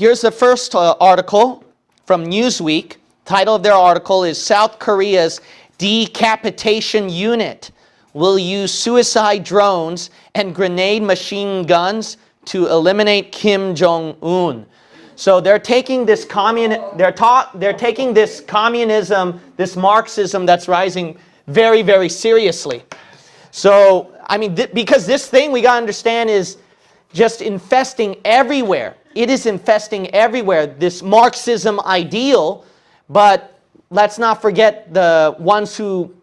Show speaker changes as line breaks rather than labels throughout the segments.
here's the first article from Newsweek. Title of their article is South Korea's Decapitation Unit will use suicide drones and grenade machine guns to eliminate Kim Jong-un. So they're taking this they're taking this communism, this Marxism that's rising very, very seriously. So, I mean, because this thing we got to understand is just infesting everywhere. It is infesting everywhere, this Marxism ideal, but let's not forget the ones who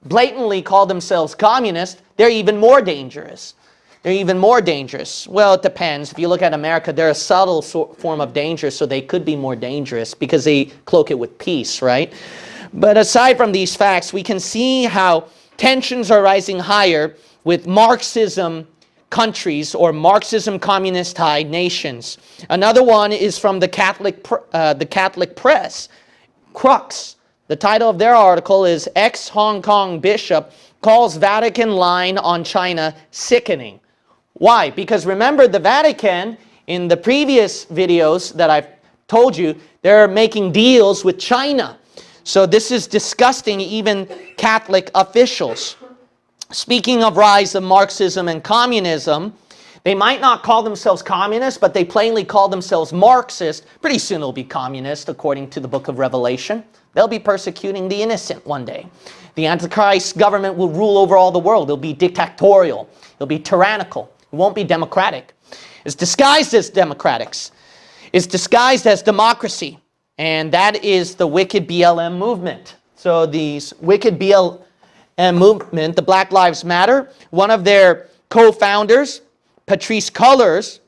blatantly call themselves communist. They're even more dangerous. They're even more dangerous. Well, it depends. If you look at America, they're a subtle form of danger, so they could be more dangerous because they cloak it with peace, right? But aside from these facts, we can see how tensions are rising higher with Marxism countries or Marxism communist-tied nations. Another one is from the Catholic Press, Crux. The title of their article is Ex-Hong Kong Bishop Calls Vatican Line on China Sickening. Why? Because remember, the Vatican, in the previous videos that I've told you, they're making deals with China. So this is disgusting, even Catholic officials. Speaking of rise of Marxism and communism, they might not call themselves communists, but they plainly call themselves Marxist. Pretty soon they'll be communist, according to the book of Revelation. They'll be persecuting the innocent one day. The Antichrist government will rule over all the world. It'll be dictatorial. It'll be tyrannical. It won't be democratic. It's disguised as democratics. It's disguised as democracy. And that is the wicked BLM movement. So these wicked BLM movement, the Black Lives Matter, one of their co-founders, Patrisse Cullors,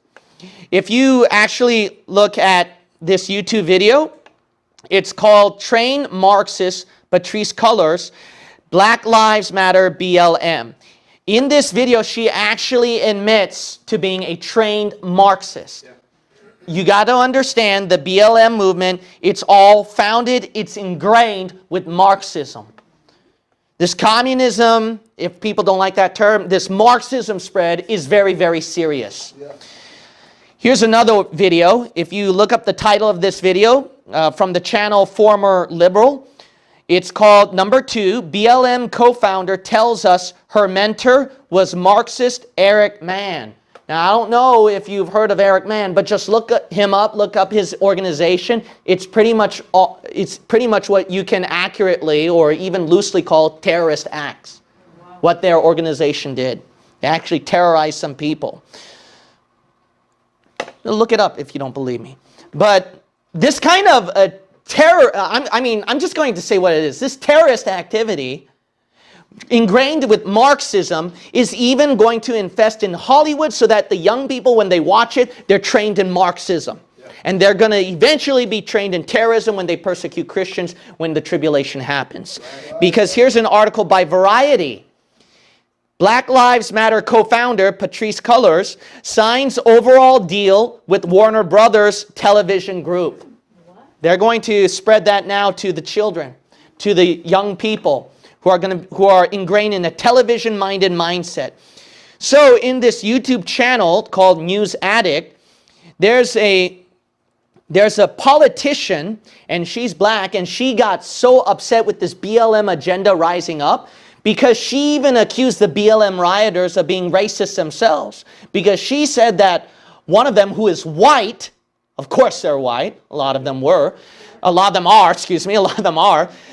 if you actually look at this YouTube video, it's called Trained Marxist Patrisse Cullors, Black Lives Matter BLM. In this video, she actually admits to being a trained Marxist. Yeah. You got to understand the BLM movement, it's all founded, it's ingrained with Marxism. This communism, if people don't like that term, this Marxism spread is very, very serious. Yeah. Here's another video. If you look up the title of this video from the channel Former Liberal, it's called Number 2, BLM co-founder tells us her mentor was Marxist Eric Mann. Now, I don't know if you've heard of Eric Mann, but just look him up, look up his organization. It's pretty much what you can accurately or even loosely call terrorist acts. Wow. What their organization did. They actually terrorized some people. Look it up if you don't believe me. But this kind of I'm just going to say what it is. This terrorist activity ingrained with Marxism is even going to infest in Hollywood so that the young people, when they watch it, they're trained in Marxism. Yeah. And they're going to eventually be trained in terrorism when they persecute Christians when the tribulation happens. Right. Because here's an article by Variety. Black Lives Matter co-founder Patrisse Cullors signs overall deal with Warner Brothers television group. They're going to spread that now to the children, to the young people who are ingrained in a television-minded mindset. So in this YouTube channel called News Addict, there's a politician, and she's black, and she got so upset with this BLM agenda rising up because she even accused the BLM rioters of being racist themselves, because she said that one of them, who is white, of course they're white, a lot of them are.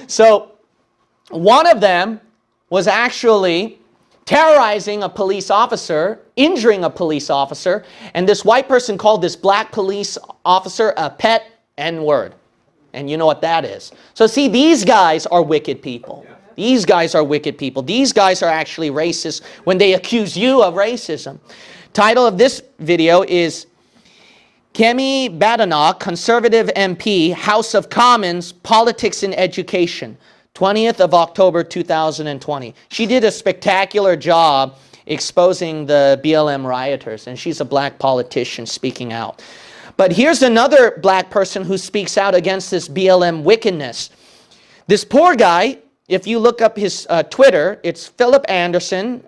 So one of them was actually terrorizing a police officer, injuring a police officer, and this white person called this black police officer a pet N-word. And you know what that is. So see, these guys are wicked people. These guys are wicked people. These guys are actually racist when they accuse you of racism. Title of this video is Kemi Badenoch, Conservative MP, House of Commons, Politics and Education, 20th of October 2020. She did a spectacular job exposing the BLM rioters, and she's a black politician speaking out. But here's another black person who speaks out against this BLM wickedness. This poor guy, if you look up his Twitter, it's Philip Anderson,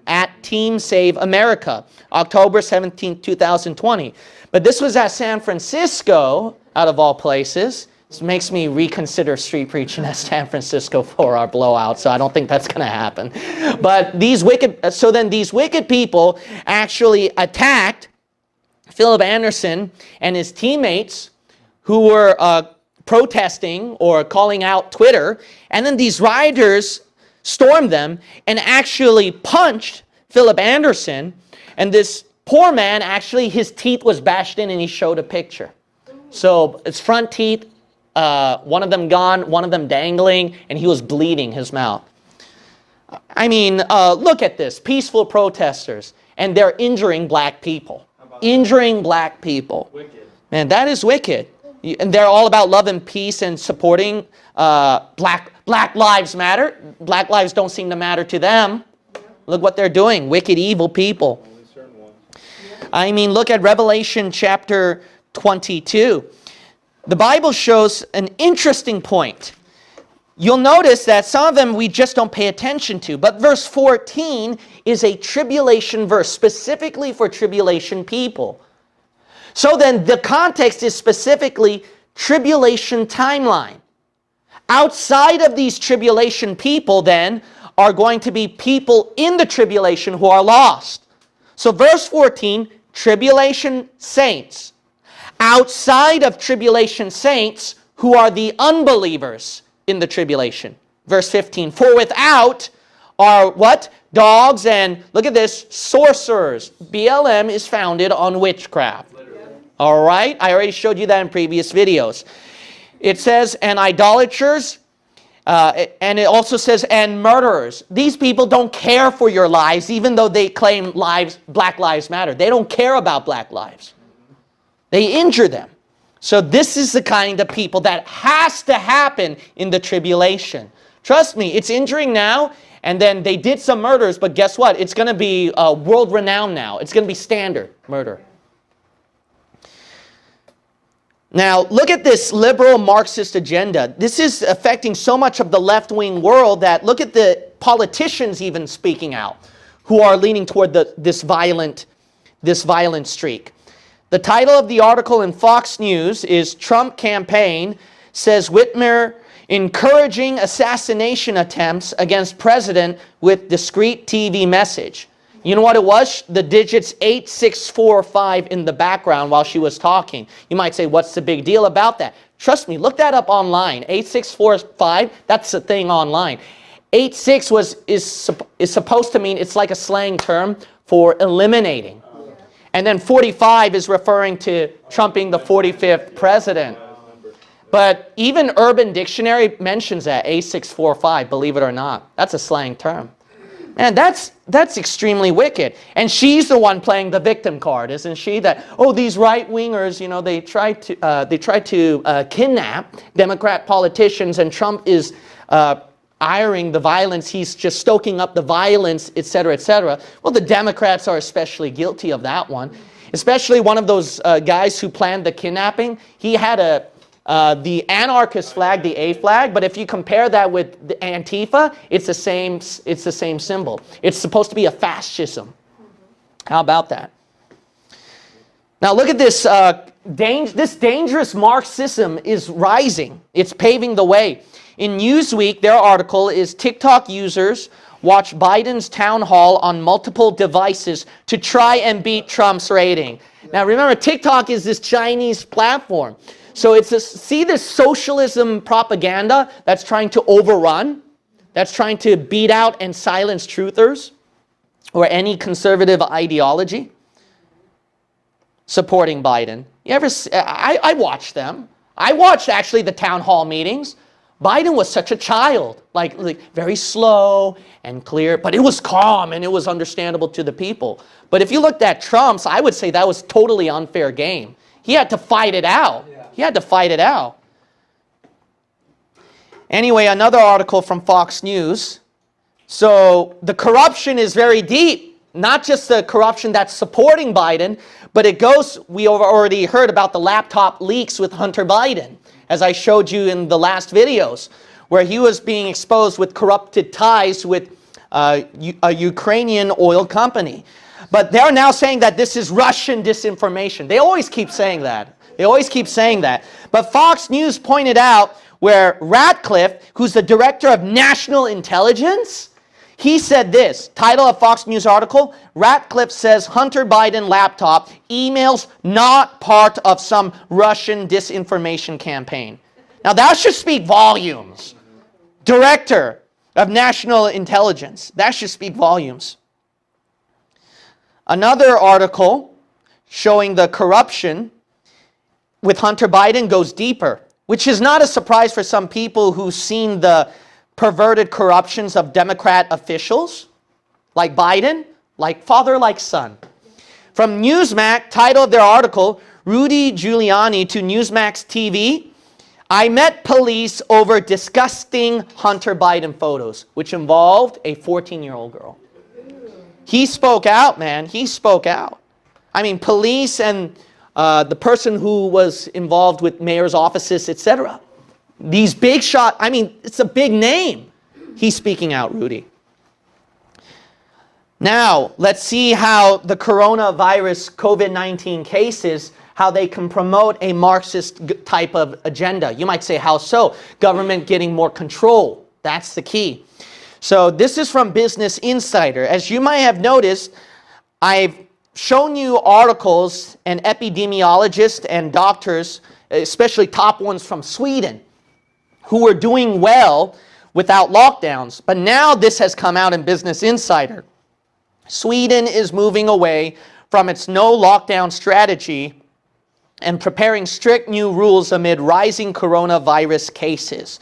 Team Save America, October 17, 2020. But this was at San Francisco, out of all places. This makes me reconsider street preaching at San Francisco for our blowout, so I don't think that's going to happen. But these wicked people actually attacked Philip Anderson and his teammates who were protesting or calling out Twitter, and then these rioters stormed them and actually punched Philip Anderson, and this poor man, actually his teeth was bashed in and he showed a picture. So his front teeth, one of them gone, one of them dangling, and he was bleeding his mouth. I mean, look at this, peaceful protesters, and they're injuring black people. Injuring black people.
Wicked.
Man, that is wicked. And they're all about love and peace and supporting Black Lives Matter. Black lives don't seem to matter to them. Look what they're doing. Wicked, evil people.
Only certain ones.
I mean, look at Revelation chapter 22. The Bible shows an interesting point. You'll notice that some of them we just don't pay attention to. But verse 14 is a tribulation verse, specifically for tribulation people. So then the context is specifically tribulation timeline. Outside of these tribulation people then are going to be people in the tribulation who are lost. So verse 14, tribulation saints. Outside of tribulation saints who are the unbelievers in the tribulation. Verse 15, for without are what? Dogs and, look at this, sorcerers. BLM is founded on witchcraft. All right? I already showed you that in previous videos. It says, and idolaters, and it also says, and murderers. These people don't care for your lives, even though they claim Black Lives Matter. They don't care about black lives. They injure them. So this is the kind of people that has to happen in the tribulation. Trust me, it's injuring now, and then they did some murders, but guess what? It's going to be world-renowned now. It's going to be standard murder. Now, look at this liberal Marxist agenda. This is affecting so much of the left-wing world that look at the politicians even speaking out who are leaning toward this violent streak. The title of the article in Fox News is Trump Campaign Says Whitmer Encouraging Assassination Attempts Against President with Discreet TV Message. You know what it was? The digits 8645 in the background while she was talking. You might say, what's the big deal about that? Trust me, look that up online. 8645, that's the thing online. 86 is supposed to mean, it's like a slang term for eliminating. And then 45 is referring to Trump being the 45th president. But even Urban Dictionary mentions that, 8645, believe it or not. That's a slang term. Man, that's extremely wicked. And she's the one playing the victim card, isn't she? That, oh, these right-wingers, you know, they try to kidnap Democrat politicians, and Trump is hiring the violence. He's just stoking up the violence, et cetera, et cetera. Well, the Democrats are especially guilty of that one. Especially one of those guys who planned the kidnapping. He had the anarchist flag, the A flag, but if you compare that with the Antifa, it's the same symbol. It's supposed to be a fascism. How about that? Now look at this. This dangerous Marxism is rising. It's paving the way. In Newsweek, their article is TikTok users watch Biden's town hall on multiple devices to try and beat Trump's rating. Now remember, TikTok is this Chinese platform. So see this socialism propaganda that's trying to overrun, that's trying to beat out and silence truthers or any conservative ideology supporting Biden. I watched them. I watched actually the town hall meetings. Biden was such a child, like very slow and clear, but it was calm and it was understandable to the people. But if you looked at Trump's, I would say that was totally unfair game. He had to fight it out. He had to fight it out. Anyway, another article from Fox News. So the corruption is very deep. Not just the corruption that's supporting Biden, but it goes, we have already heard about the laptop leaks with Hunter Biden, as I showed you in the last videos, where he was being exposed with corrupted ties with a Ukrainian oil company. But they're now saying that this is Russian disinformation. They always keep saying that. But Fox News pointed out where Ratcliffe, who's the director of national intelligence, he said this, title of Fox News article, Ratcliffe says Hunter Biden laptop emails not part of some Russian disinformation campaign. Now that should speak volumes. Director of national intelligence. That should speak volumes. Another article showing the corruption with Hunter Biden goes deeper, which is not a surprise for some people who've seen the perverted corruptions of Democrat officials, like Biden, like father, like son. From Newsmax, title of their article, Rudy Giuliani to Newsmax TV, I met police over disgusting Hunter Biden photos, which involved a 14-year-old girl. He spoke out, man. He spoke out. I mean, police and the person who was involved with mayor's offices, etc. These big shot, I mean, it's a big name. He's speaking out, Rudy. Now, let's see how the coronavirus COVID-19 cases, how they can promote a Marxist type of agenda. You might say, how so? Government getting more control. That's the key. So this is from Business Insider. As you might have noticed, I've shown you articles and epidemiologists and doctors, especially top ones from Sweden, who were doing well without lockdowns. But now this has come out in Business Insider. Sweden is moving away from its no lockdown strategy and preparing strict new rules amid rising coronavirus cases.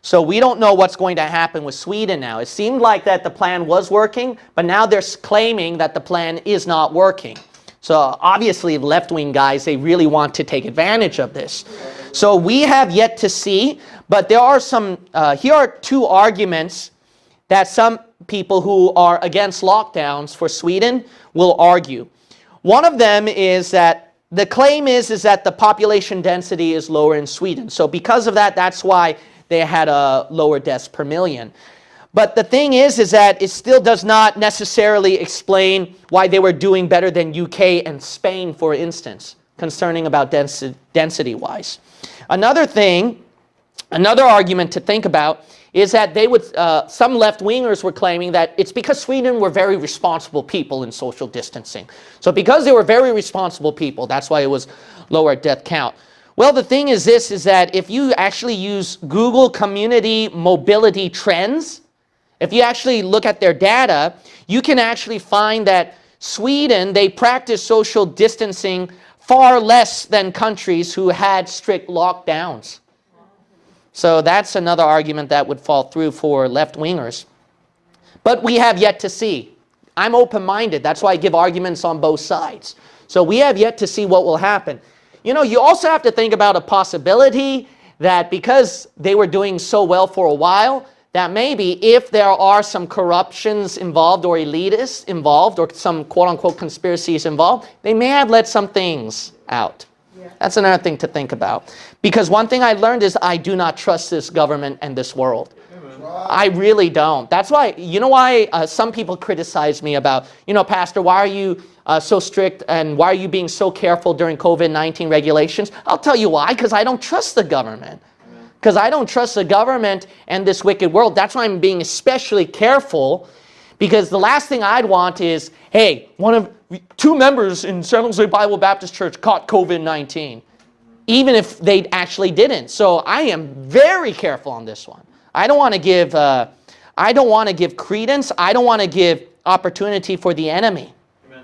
So we don't know what's going to happen with Sweden now. It seemed like that the plan was working, but now they're claiming that the plan is not working. So obviously left-wing guys, they really want to take advantage of this. So we have yet to see, but there are some, here are two arguments that some people who are against lockdowns for Sweden will argue. One of them is that the claim is that the population density is lower in Sweden. So because of that, that's why they had a lower deaths per million. But the thing is that it still does not necessarily explain why they were doing better than UK and Spain, for instance, concerning about density-wise. Another thing, another argument to think about is that they would, some left-wingers were claiming that it's because Sweden were very responsible people in social distancing. So because they were very responsible people, that's why it was lower death count. Well, the thing is this, is that if you actually use Google Community Mobility Trends, if you actually look at their data, you can actually find that Sweden, they practice social distancing far less than countries who had strict lockdowns. So that's another argument that would fall through for left-wingers. But we have yet to see. I'm open-minded. That's why I give arguments on both sides. So we have yet to see what will happen. You know, you also have to think about a possibility that because they were doing so well for a while, that maybe if there are some corruptions involved or elitists involved or some quote-unquote conspiracies involved, they may have let some things out. Yeah. That's another thing to think about. Because one thing I learned is I do not trust this government and this world. I really don't. That's why, you know why some people criticize me about, you know, Pastor, why are you so strict and why are you being so careful during COVID-19 regulations? I'll tell you why, because I don't trust the government. Because I don't trust the government and this wicked world. That's why I'm being especially careful, because the last thing I'd want is, hey, two members in San Jose Bible Baptist Church caught COVID-19, even if they actually didn't. So I am very careful on this one. I don't want to give credence. I don't want to give opportunity for the enemy. Amen.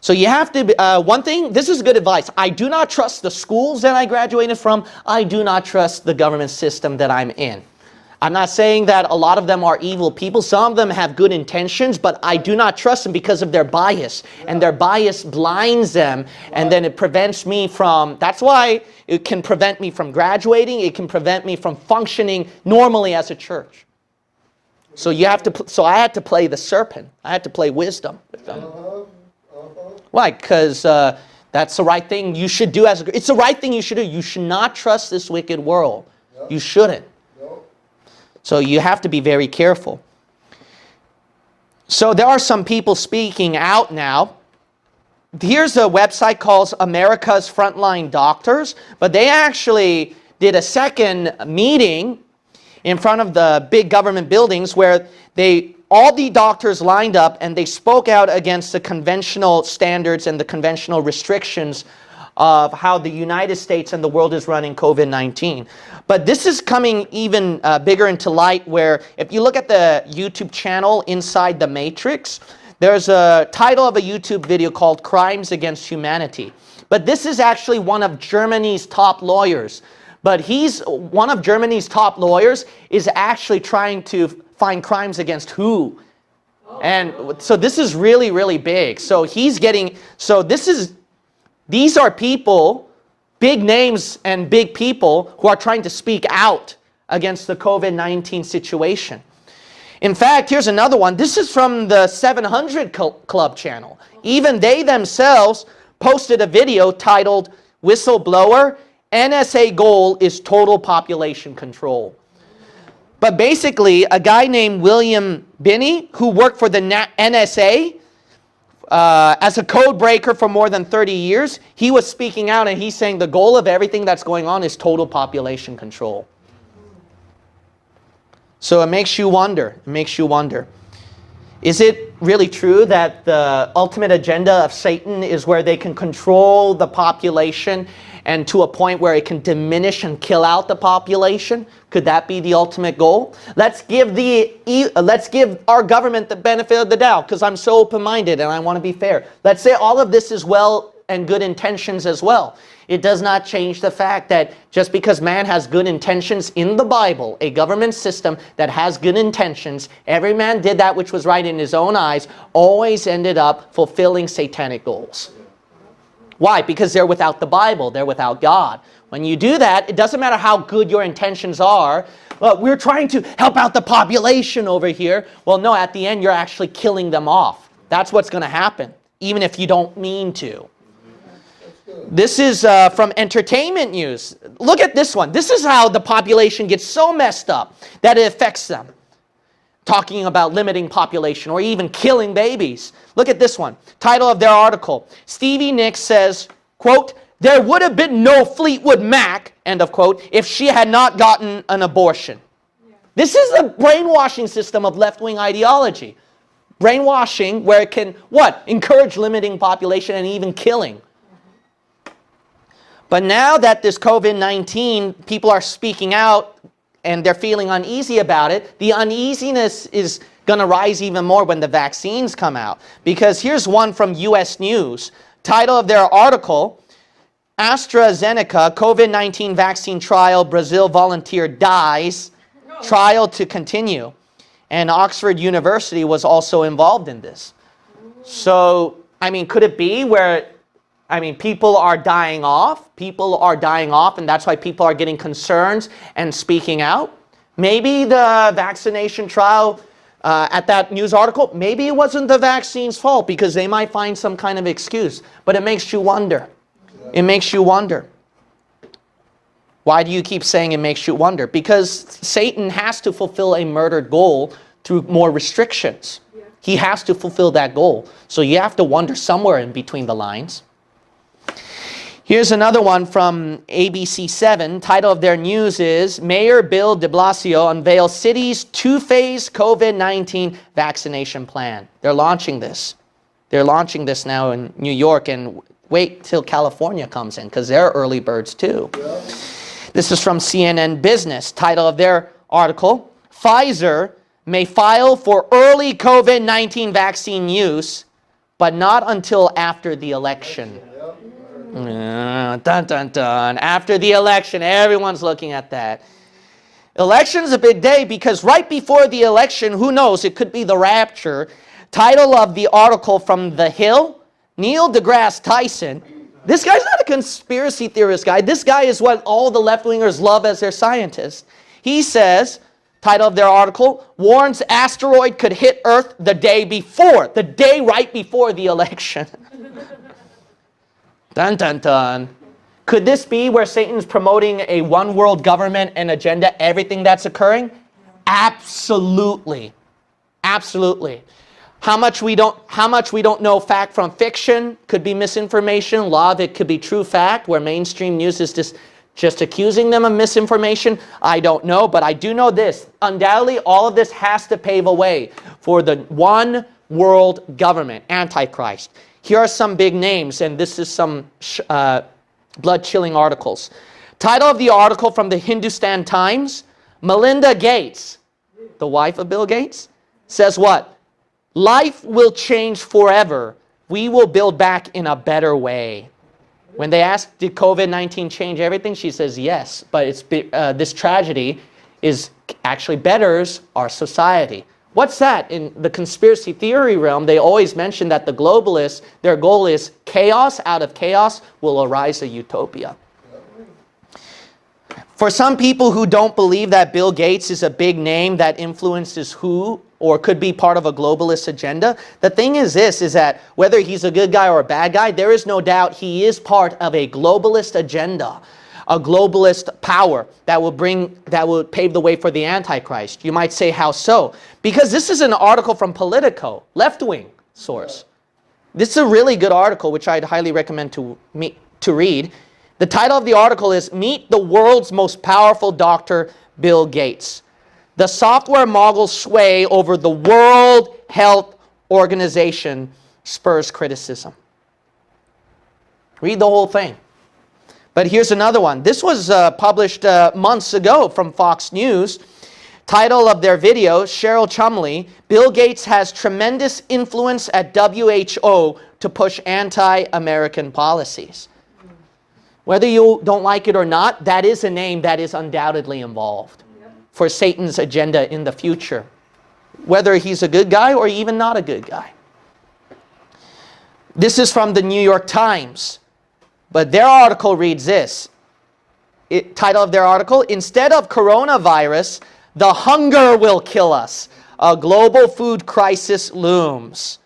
So you have to, one thing, this is good advice. I do not trust the schools that I graduated from. I do not trust the government system that I'm in. I'm not saying that a lot of them are evil people. Some of them have good intentions, but I do not trust them because of their bias. And their bias blinds them, and then it prevents me from, that's why it can prevent me from graduating. It can prevent me from functioning normally as a church. So you have to, so I had to play the serpent. I had to play wisdom with them. Why? Because that's the right thing you should do as a, it's the right thing you should do. You should not trust this wicked world. You shouldn't. So you have to be very careful. So there are some people speaking out now. Here's a website called America's Frontline Doctors, but they actually did a second meeting in front of the big government buildings where all the doctors lined up and they spoke out against the conventional standards and the conventional restrictions of how the United States and the world is running COVID-19. But this is coming even bigger into light, where if you look at the YouTube channel Inside the Matrix, there's a title of a YouTube video called Crimes Against Humanity. But this is actually one of Germany's top lawyers. But one of Germany's top lawyers is actually trying to find crimes against who. And so this is really, really big. So these are people, big names and big people who are trying to speak out against the COVID-19 situation. In fact, here's another one. This is from the 700 Club channel. Even they themselves posted a video titled Whistleblower, NSA Goal is Total Population Control. But basically, a guy named William Binney, who worked for the NSA as a code breaker for more than 30 years, he was speaking out and he's saying the goal of everything that's going on is total population control. So it makes you wonder. Is it really true that the ultimate agenda of Satan is where they can control the population and to a point where it can diminish and kill out the population? Could that be the ultimate goal? Let's give our government the benefit of the doubt, because I'm so open-minded and I want to be fair. Let's say all of this is well and good intentions as well. It does not change the fact that just because man has good intentions in the Bible, a government system that has good intentions, every man did that which was right in his own eyes, always ended up fulfilling satanic goals. Why? Because they're without the Bible. They're without God. When you do that, it doesn't matter how good your intentions are. Well, we're trying to help out the population over here. Well, no, at the end, you're actually killing them off. That's what's going to happen, even if you don't mean to. This is from Entertainment News. Look at this one. This is how the population gets so messed up that it affects them. Talking about limiting population or even killing babies. Look at this one. Title of their article. Stevie Nicks says, quote, "There would have been no Fleetwood Mac," end of quote, "if she had not gotten an abortion." Yeah. This is a brainwashing system of left-wing ideology. Brainwashing where it can, what? Encourage limiting population and even killing. But now that this COVID-19, people are speaking out and they're feeling uneasy about it, the uneasiness is going to rise even more when the vaccines come out. Because here's one from US News. Title of their article, AstraZeneca COVID-19 vaccine trial, Brazil volunteer dies, trial to continue. And Oxford University was also involved in this. So, could it be where people are dying off. People are dying off, and that's why people are getting concerns and speaking out. Maybe the vaccination trial at that news article, maybe it wasn't the vaccine's fault, because they might find some kind of excuse. But it makes you wonder. It makes you wonder. Why do you keep saying it makes you wonder? Because Satan has to fulfill a murdered goal through more restrictions. He has to fulfill that goal. So you have to wonder somewhere in between the lines. Here's another one from ABC7. Title of their news is, Mayor Bill de Blasio unveils city's two-phase COVID-19 vaccination plan. They're launching this. They're launching this now in New York, and wait till California comes in, because they're early birds too. Yeah. This is from CNN Business. Title of their article, Pfizer may file for early COVID-19 vaccine use, but not until after the election. Dun, dun, dun. After the election, everyone's looking at that. Election's a big day, because right before the election, who knows, it could be the rapture. Title of the article from The Hill, Neil deGrasse Tyson. This guy's not a conspiracy theorist guy. This guy is what all the left-wingers love as their scientist. He says, title of their article, warns asteroid could hit Earth the day right before the election. Dun, dun, dun. Could this be where Satan's promoting a one-world government and agenda, everything that's occurring? Absolutely. Absolutely. How much we don't know fact from fiction could be misinformation. A lot of it could be true fact, where mainstream news is just accusing them of misinformation. I don't know, but I do know this. Undoubtedly, all of this has to pave a way for the one world government, Antichrist. Here are some big names, and this is some blood-chilling articles. Title of the article from the Hindustan Times, Melinda Gates, the wife of Bill Gates, says what? Life will change forever. We will build back in a better way. When they ask, did COVID-19 change everything? She says, yes, but this tragedy actually betters our society. What's that? In the conspiracy theory realm, they always mention that the globalists, their goal is chaos. Out of chaos will arise a utopia. For some people who don't believe that Bill Gates is a big name that influences who or could be part of a globalist agenda, the thing is this, is that whether he's a good guy or a bad guy, there is no doubt he is part of a globalist agenda, a globalist power that will pave the way for the Antichrist. You might say, how so? Because this is an article from Politico, left-wing source. This is a really good article, which I'd highly recommend to read. The title of the article is Meet the World's Most Powerful Doctor, Bill Gates. The software mogul's sway over the World Health Organization spurs criticism. Read the whole thing. But here's another one. This was published months ago from Fox News. Title of their video, Cheryl Chumley, Bill Gates has tremendous influence at WHO to push anti-American policies. Whether you don't like it or not, that is a name that is undoubtedly involved for Satan's agenda in the future, whether he's a good guy or even not a good guy. This is from the New York Times, but their article reads this. Title of their article, Instead of coronavirus, the hunger will kill us. A global food crisis looms.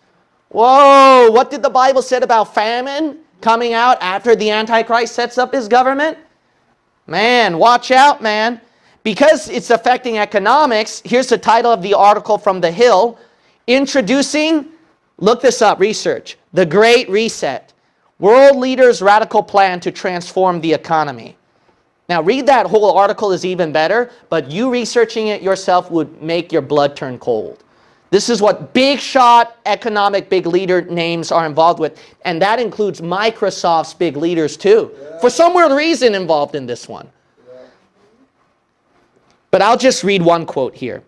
Whoa, what did the Bible say about famine coming out after the Antichrist sets up his government? Man, watch out, man. Because it's affecting economics, here's the title of the article from The Hill. Introducing, look this up, research, The Great Reset. World leaders' radical plan to transform the economy. Now read that whole article is even better, but you researching it yourself would make your blood turn cold. This is what big shot economic big leader names are involved with, and that includes Microsoft's big leaders too. For some weird reason involved in this one. But I'll just read one quote here.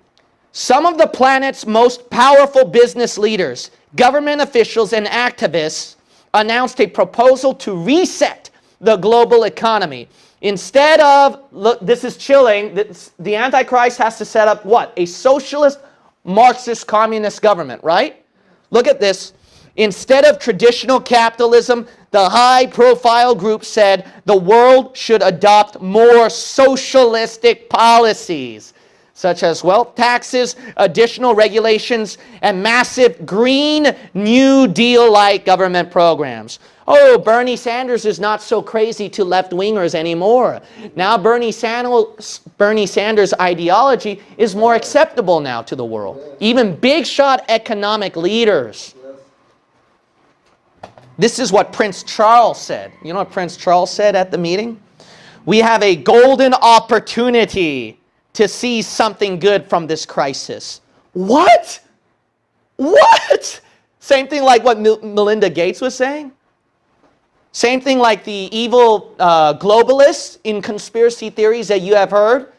Some of the planet's most powerful business leaders, government officials, and activists announced a proposal to reset the global economy. Instead of, look, this is chilling, the Antichrist has to set up what? A socialist, Marxist, communist government, right? Look at this. Instead of traditional capitalism, the high-profile group said the world should adopt more socialistic policies, such as wealth taxes, additional regulations, and massive Green New Deal-like government programs. Oh, Bernie Sanders is not so crazy to left-wingers anymore. Now Bernie Sanders' ideology is more acceptable now to the world. Even big-shot economic leaders. This is what Prince Charles said. You know what Prince Charles said at the meeting? We have a golden opportunity to see something good from this crisis. What? What? Same thing like what Melinda Gates was saying? Same thing like the evil globalists in conspiracy theories that you have heard,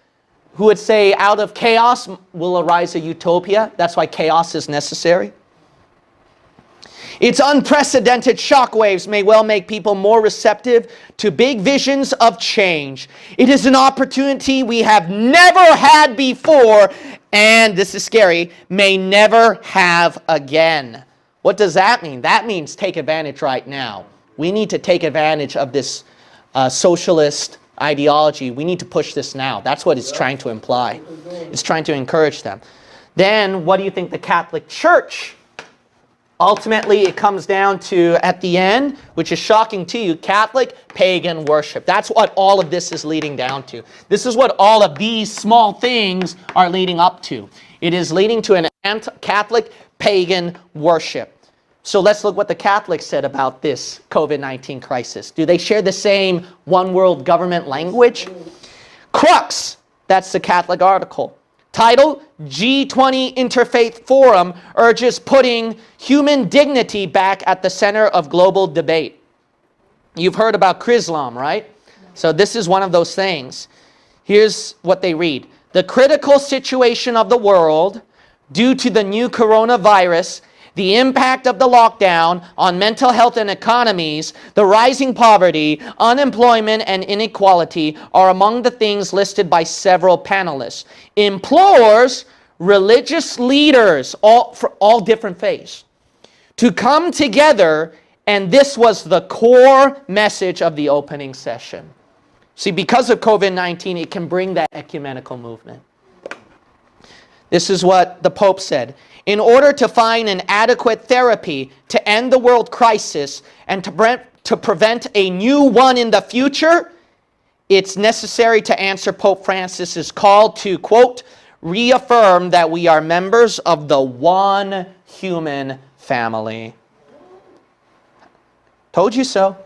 who would say out of chaos will arise a utopia. That's why chaos is necessary. Its unprecedented shockwaves may well make people more receptive to big visions of change. It is an opportunity we have never had before, and this is scary, may never have again. What does that mean? That means take advantage right now. We need to take advantage of this socialist ideology. We need to push this now. That's what it's trying to imply. It's trying to encourage them. Then, what do you think the Catholic Church Ultimately, it comes down to, at the end, which is shocking to you, Catholic pagan worship. That's what all of this is leading down to. This is what all of these small things are leading up to. It is leading to an Catholic pagan worship. So let's look what the Catholics said about this COVID-19 crisis. Do they share the same one world government language? Crux, that's the Catholic article. Title, G20 Interfaith Forum urges putting human dignity back at the center of global debate. You've heard about Chrislam, right? So this is one of those things. Here's what they read. The critical situation of the world due to the new coronavirus, the impact of the lockdown on mental health and economies, the rising poverty, unemployment, and inequality are among the things listed by several panelists. Implores religious leaders, for all different faiths, to come together, and this was the core message of the opening session. See, because of COVID-19, it can bring that ecumenical movement. This is what the Pope said. In order to find an adequate therapy to end the world crisis and to prevent a new one in the future, it's necessary to answer Pope Francis's call to, quote, reaffirm that we are members of the one human family. Told you so.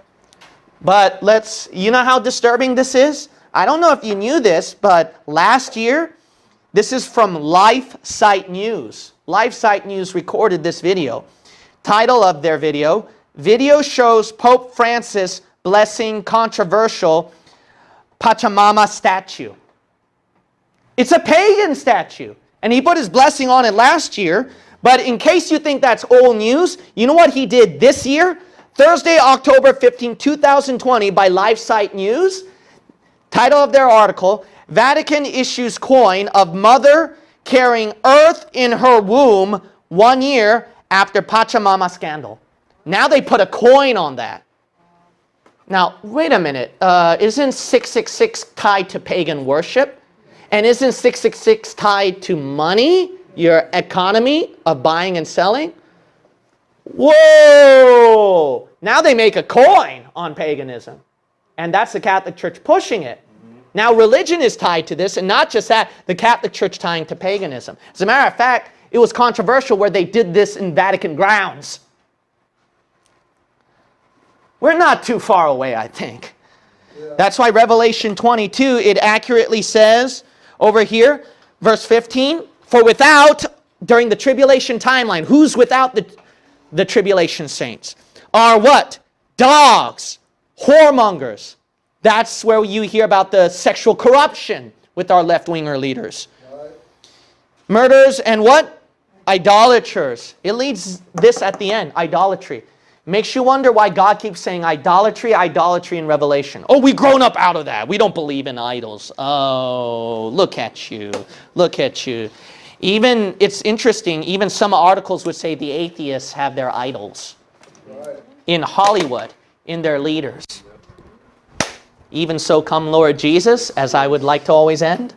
But you know how disturbing this is? I don't know if you knew this, but last year, this is from LifeSite News. LifeSite News recorded this video. Title of their video, video shows Pope Francis blessing controversial Pachamama statue. It's a pagan statue. And he put his blessing on it last year. But in case you think that's old news, you know what he did this year? Thursday, October 15, 2020 by LifeSite News. Title of their article, Vatican issues coin of mother carrying earth in her womb 1 year after Pachamama scandal. Now they put a coin on that. Now, wait a minute. Isn't 666 tied to pagan worship? And isn't 666 tied to money, your economy of buying and selling? Whoa! Now they make a coin on paganism. And that's the Catholic Church pushing it. Now religion is tied to this, and not just that, the Catholic Church tying to paganism. As a matter of fact, it was controversial where they did this in Vatican grounds. We're not too far away, I think. Yeah. That's why Revelation 22, it accurately says over here, verse 15, for without, during the tribulation timeline, who's without the tribulation saints? Are what? Dogs, whoremongers. That's where you hear about the sexual corruption with our left-winger leaders. Right. Murders and what? Idolaters. It leads this at the end, idolatry. Makes you wonder why God keeps saying idolatry, idolatry in Revelation. Oh, we've grown up out of that. We don't believe in idols. Oh, look at you. Look at you. Even, it's interesting, even some articles would say the atheists have their idols. Right. In Hollywood, in their leaders. Even so come Lord Jesus, as I would like to always end.